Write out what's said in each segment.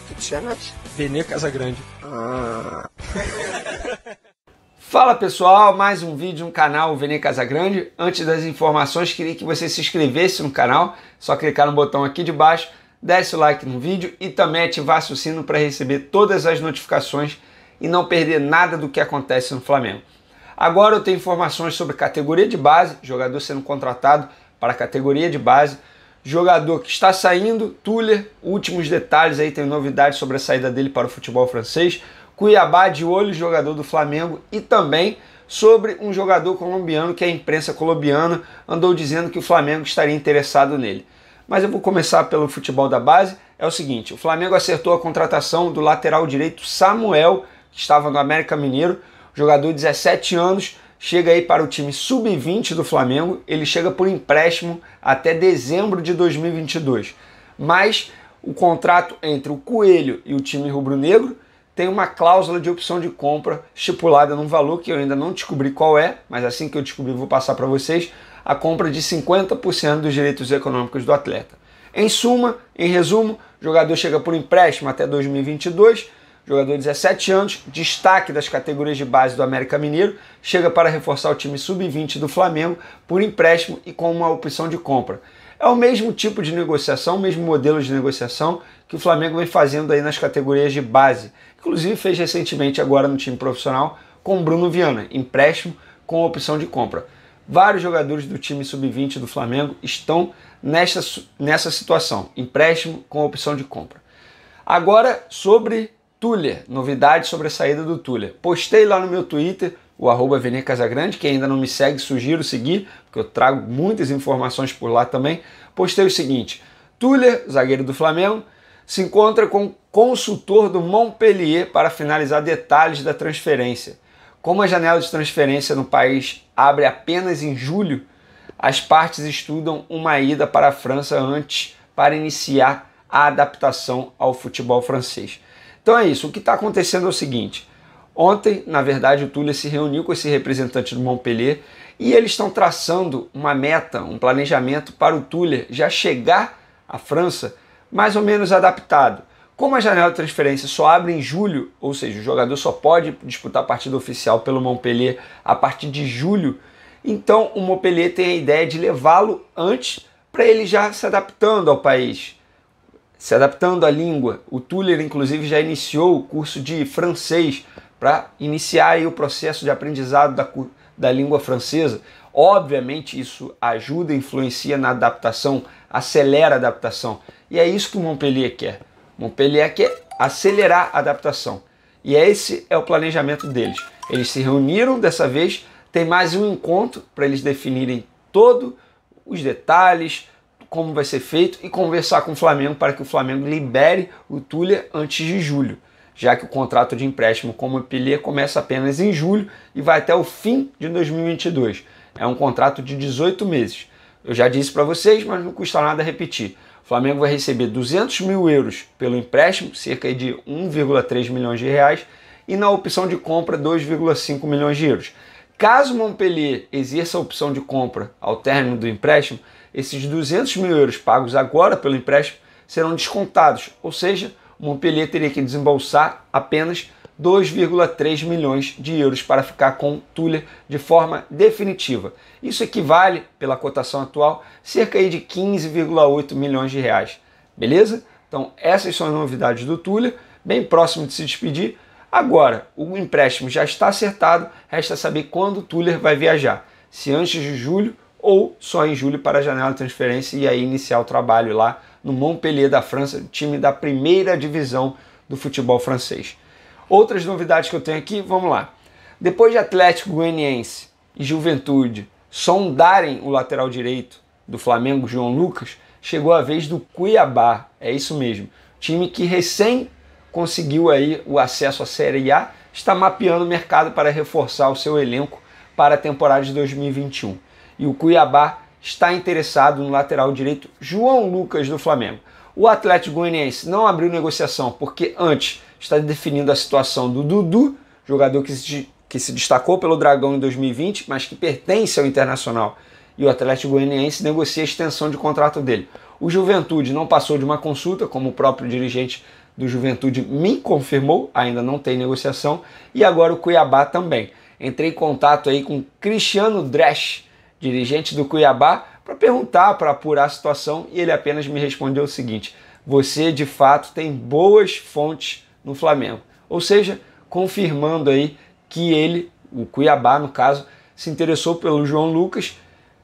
Tu te chamas? Vene Casagrande. Ah. Fala pessoal, mais um vídeo no canal Vene Casagrande. Antes das informações, queria que você se inscrevesse no canal. Só clicar no botão aqui de baixo, desce o like no vídeo e também ativasse o sino para receber todas as notificações e não perder nada do que acontece no Flamengo. Agora eu tenho informações sobre categoria de base, jogador sendo contratado para a categoria de base, jogador que está saindo, Tuller, últimos detalhes aí, tem novidades sobre a saída dele para o futebol francês, Cuiabá de olho, jogador do Flamengo, e também sobre um jogador colombiano que a imprensa colombiana andou dizendo que o Flamengo estaria interessado nele. Mas eu vou começar pelo futebol da base. É o seguinte, o Flamengo acertou a contratação do lateral direito Samuel, que estava no América Mineiro, jogador de 17 anos, chega aí para o time sub-20 do Flamengo, ele chega por empréstimo até dezembro de 2022. Mas o contrato entre o Coelho e o time rubro-negro tem uma cláusula de opção de compra estipulada num valor que eu ainda não descobri qual é, mas assim que eu descobrir vou passar para vocês, a compra de 50% dos direitos econômicos do atleta. Em suma, em resumo, o jogador chega por empréstimo até 2022, jogador de 17 anos, destaque das categorias de base do América Mineiro, chega para reforçar o time sub-20 do Flamengo por empréstimo e com uma opção de compra. É o mesmo tipo de negociação, o mesmo modelo de negociação que o Flamengo vem fazendo aí nas categorias de base. Inclusive fez recentemente agora no time profissional com o Bruno Viana, empréstimo com opção de compra. Vários jogadores do time sub-20 do Flamengo estão nessa situação, empréstimo com opção de compra. Agora sobre Tuller, novidades sobre a saída do Tuller. Postei lá no meu Twitter, o @Vene Casagrande, que ainda não me segue, sugiro seguir, porque eu trago muitas informações por lá também. Postei o seguinte, Tuller, zagueiro do Flamengo, se encontra com o consultor do Montpellier para finalizar detalhes da transferência. Como a janela de transferência no país abre apenas em julho, as partes estudam uma ida para a França antes para iniciar a adaptação ao futebol francês. Então é isso, o que está acontecendo é o seguinte, ontem, na verdade, o Tuller se reuniu com esse representante do Montpellier e eles estão traçando uma meta, um planejamento para o Tuller já chegar à França mais ou menos adaptado. Como a janela de transferência só abre em julho, ou seja, o jogador só pode disputar a partida oficial pelo Montpellier a partir de julho, então o Montpellier tem a ideia de levá-lo antes para ele já se adaptando ao país, se adaptando à língua. O Tuller, inclusive, já iniciou o curso de francês para iniciar aí o processo de aprendizado da língua francesa. Obviamente isso ajuda, influencia na adaptação, acelera a adaptação. E é isso que o Montpellier quer. O Montpellier quer acelerar a adaptação. E esse é o planejamento deles. Eles se reuniram dessa vez, tem mais um encontro para eles definirem todos os detalhes, como vai ser feito e conversar com o Flamengo para que o Flamengo libere o Tuller antes de julho, já que o contrato de empréstimo com o Montpellier começa apenas em julho e vai até o fim de 2022. É um contrato de 18 meses. Eu já disse para vocês, mas não custa nada repetir. O Flamengo vai receber 200 mil euros pelo empréstimo, cerca de 1,3 milhões de reais, e na opção de compra 2,5 milhões de euros. Caso o Montpellier exerça a opção de compra ao término do empréstimo, esses 200 mil euros pagos agora pelo empréstimo serão descontados, ou seja, o Montpellier teria que desembolsar apenas 2,3 milhões de euros para ficar com o Tuller de forma definitiva. Isso equivale, pela cotação atual, cerca de 15,8 milhões de reais. Beleza? Então essas são as novidades do Tuller, bem próximo de se despedir. Agora, o empréstimo já está acertado, resta saber quando o Tuller vai viajar. Se antes de julho ou só em julho para a janela de transferência e aí iniciar o trabalho lá no Montpellier da França, time da primeira divisão do futebol francês. Outras novidades que eu tenho aqui, vamos lá. Depois de Atlético Goianiense e Juventude sondarem o lateral direito do Flamengo, João Lucas, chegou a vez do Cuiabá, é isso mesmo. Time que recém conseguiu aí o acesso à Série A, está mapeando o mercado para reforçar o seu elenco para a temporada de 2021. E o Cuiabá está interessado no lateral direito João Lucas do Flamengo. O Atlético Goianiense não abriu negociação porque antes está definindo a situação do Dudu, jogador que se destacou pelo Dragão em 2020, mas que pertence ao Internacional. E o Atlético Goianiense negocia a extensão de contrato dele. O Juventude não passou de uma consulta, como o próprio dirigente do Juventude me confirmou, ainda não tem negociação, e agora o Cuiabá também. Entrei em contato aí com Cristiano Dresch, dirigente do Cuiabá, para perguntar, para apurar a situação, e ele apenas me respondeu o seguinte: você de fato tem boas fontes no Flamengo. Ou seja, confirmando aí que ele, o Cuiabá no caso, se interessou pelo João Lucas,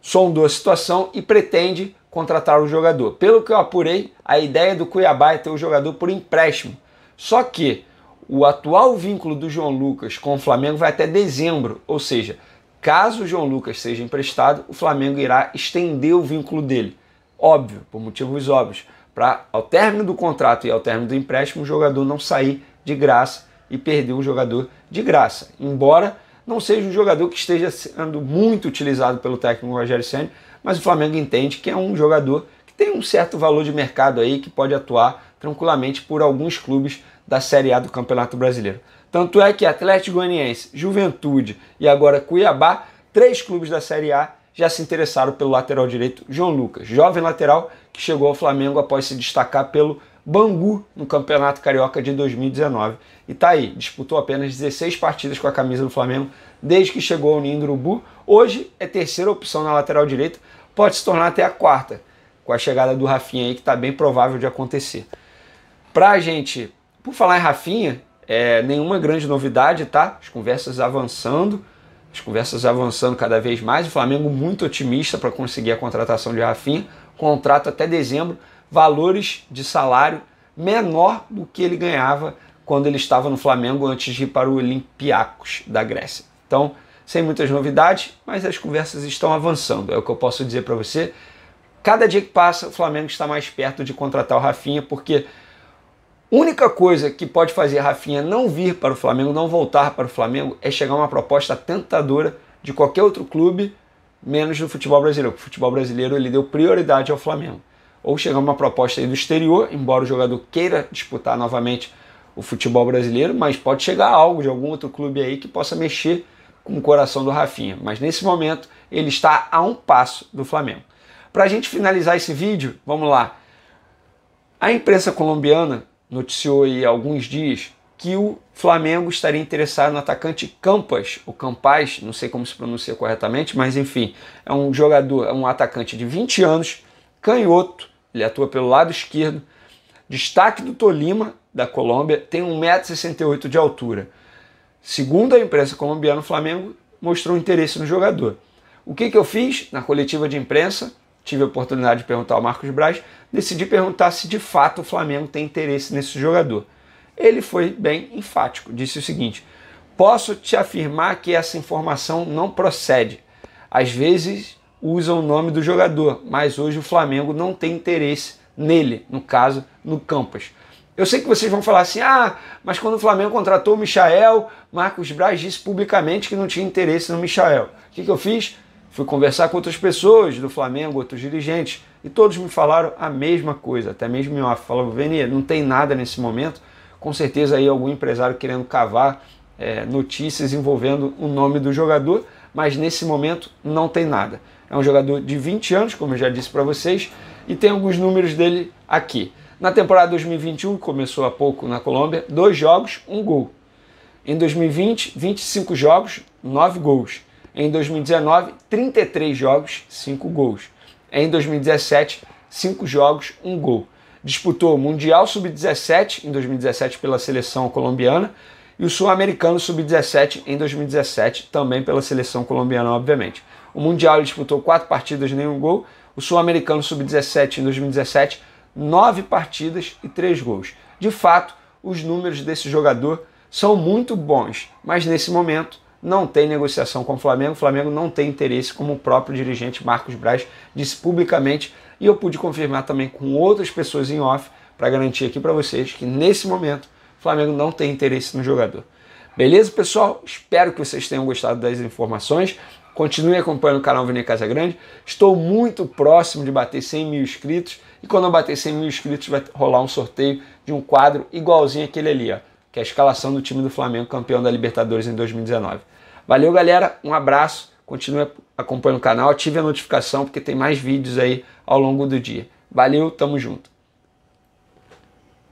sondou a situação e pretende contratar o jogador. Pelo que eu apurei, a ideia do Cuiabá é ter o jogador por empréstimo. Só que o atual vínculo do João Lucas com o Flamengo vai até dezembro, ou seja, caso o João Lucas seja emprestado, o Flamengo irá estender o vínculo dele. Óbvio, por motivos óbvios, para ao término do contrato e ao término do empréstimo, o jogador não sair de graça e perder o jogador de graça. Embora não seja um jogador que esteja sendo muito utilizado pelo técnico Rogério Ceni, mas o Flamengo entende que é um jogador que tem um certo valor de mercado aí, que pode atuar tranquilamente por alguns clubes da Série A do Campeonato Brasileiro. Tanto é que Atlético Goianiense, Juventude e agora Cuiabá, 3 clubes da Série A, já se interessaram pelo lateral direito João Lucas, jovem lateral que chegou ao Flamengo após se destacar pelo Bangu no Campeonato Carioca de 2019. E tá aí, disputou apenas 16 partidas com a camisa do Flamengo desde que chegou ao Ninho do Urubu. Hoje é terceira opção na lateral direita, pode se tornar até a quarta, com a chegada do Rafinha aí, que está bem provável de acontecer. Pra gente, por falar em Rafinha, nenhuma grande novidade, tá? As conversas avançando cada vez mais. O Flamengo muito otimista para conseguir a contratação de Rafinha, contrato até dezembro, valores de salário menor do que ele ganhava quando ele estava no Flamengo antes de ir para o Olympiacos da Grécia. Então, sem muitas novidades, mas as conversas estão avançando, é o que eu posso dizer para você. Cada dia que passa, o Flamengo está mais perto de contratar o Rafinha, porque a única coisa que pode fazer a Rafinha não vir para o Flamengo, não voltar para o Flamengo, é chegar uma proposta tentadora de qualquer outro clube, menos do futebol brasileiro. O futebol brasileiro ele deu prioridade ao Flamengo. Ou chegar uma proposta aí do exterior, embora o jogador queira disputar novamente o futebol brasileiro, mas pode chegar algo de algum outro clube aí que possa mexer com o coração do Rafinha. Mas nesse momento ele está a um passo do Flamengo. Para a gente finalizar esse vídeo, vamos lá. A imprensa colombiana noticiou aí há alguns dias que o Flamengo estaria interessado no atacante Campas, ou Campaz, não sei como se pronuncia corretamente, mas enfim, é um jogador, é um atacante de 20 anos, canhoto, ele atua pelo lado esquerdo, destaque do Tolima, da Colômbia, tem 1,68 m de altura. Segundo a imprensa colombiana, o Flamengo mostrou interesse no jogador. O que eu fiz? Na coletiva de imprensa, tive a oportunidade de perguntar ao Marcos Braz, decidi perguntar se de fato o Flamengo tem interesse nesse jogador. Ele foi bem enfático, disse o seguinte: posso te afirmar que essa informação não procede. Às vezes usam o nome do jogador, mas hoje o Flamengo não tem interesse nele, no caso, no Campas. Eu sei que vocês vão falar assim, mas quando o Flamengo contratou o Michael, Marcos Braz disse publicamente que não tinha interesse no Michael. O que eu fiz? Fui conversar com outras pessoas do Flamengo, outros dirigentes, e todos me falaram a mesma coisa, até mesmo em off. Falaram, Veni, não tem nada nesse momento, com certeza aí algum empresário querendo cavar notícias envolvendo o nome do jogador, mas nesse momento não tem nada. É um jogador de 20 anos, como eu já disse para vocês, e tem alguns números dele aqui. Na temporada 2021, que começou há pouco na Colômbia, 2 jogos, 1 gol. Em 2020, 25 jogos, 9 gols. Em 2019, 33 jogos, 5 gols. Em 2017, 5 jogos, 1 gol. Disputou o Mundial Sub-17 em 2017 pela seleção colombiana e o Sul-Americano Sub-17 em 2017 também pela seleção colombiana, obviamente. O Mundial ele disputou 4 partidas, nenhum gol. O Sul-Americano Sub-17 em 2017, 9 partidas e 3 gols. De fato, os números desse jogador são muito bons, mas nesse momento não tem negociação com o Flamengo. O Flamengo não tem interesse, como o próprio dirigente Marcos Braz disse publicamente, e eu pude confirmar também com outras pessoas em off para garantir aqui para vocês que nesse momento o Flamengo não tem interesse no jogador. Beleza, pessoal? Espero que vocês tenham gostado das informações. Continue acompanhando o canal Vene Casagrande. Estou muito próximo de bater 100 mil inscritos. E quando eu bater 100 mil inscritos vai rolar um sorteio de um quadro igualzinho aquele ali, ó, que é a escalação do time do Flamengo, campeão da Libertadores em 2019. Valeu, galera. Um abraço. Continue acompanhando o canal. Ative a notificação porque tem mais vídeos aí ao longo do dia. Valeu, tamo junto.